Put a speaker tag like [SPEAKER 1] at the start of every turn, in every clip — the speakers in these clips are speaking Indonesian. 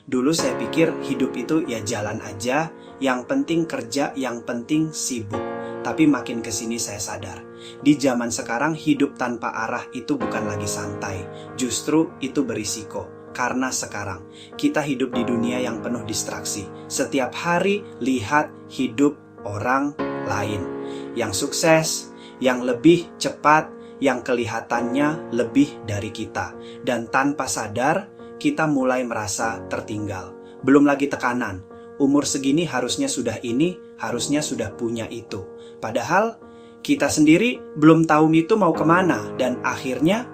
[SPEAKER 1] Dulu saya pikir hidup itu ya jalan aja, yang penting kerja, yang penting sibuk. Tapi makin kesini saya sadar, di zaman sekarang hidup tanpa arah itu bukan lagi santai, justru itu berisiko. Karena sekarang kita hidup di dunia yang penuh distraksi. Setiap hari lihat hidup orang lain yang sukses, yang lebih cepat, yang kelihatannya lebih dari kita. Dan tanpa sadar, kita mulai merasa tertinggal. Belum lagi tekanan, umur segini harusnya sudah ini, harusnya sudah punya itu. Padahal kita sendiri belum tahu itu mau kemana, dan akhirnya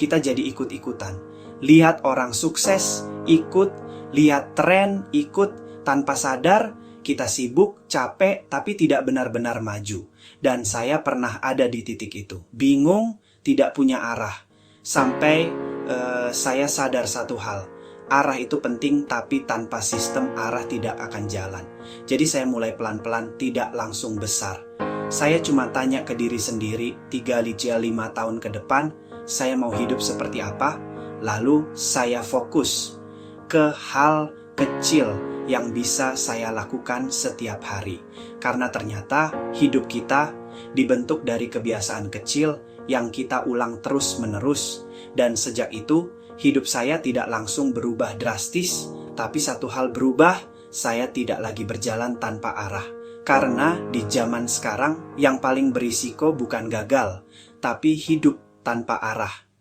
[SPEAKER 1] kita jadi ikut-ikutan. Lihat orang sukses, ikut, lihat tren, ikut, tanpa sadar kita sibuk, capek, tapi tidak benar-benar maju. Dan saya pernah ada di titik itu, bingung, tidak punya arah. Sampai saya sadar satu hal, arah itu penting, tapi tanpa sistem arah tidak akan jalan. Jadi saya mulai pelan-pelan, tidak langsung besar. Saya cuma tanya ke diri sendiri, 3-5 tahun ke depan, saya mau hidup seperti apa? Lalu saya fokus ke hal kecil yang bisa saya lakukan setiap hari. Karena ternyata hidup kita dibentuk dari kebiasaan kecil yang kita ulang terus-menerus. Dan sejak itu, hidup saya tidak langsung berubah drastis, tapi satu hal berubah, saya tidak lagi berjalan tanpa arah. Karena di zaman sekarang, yang paling berisiko bukan gagal, tapi hidup tanpa arah.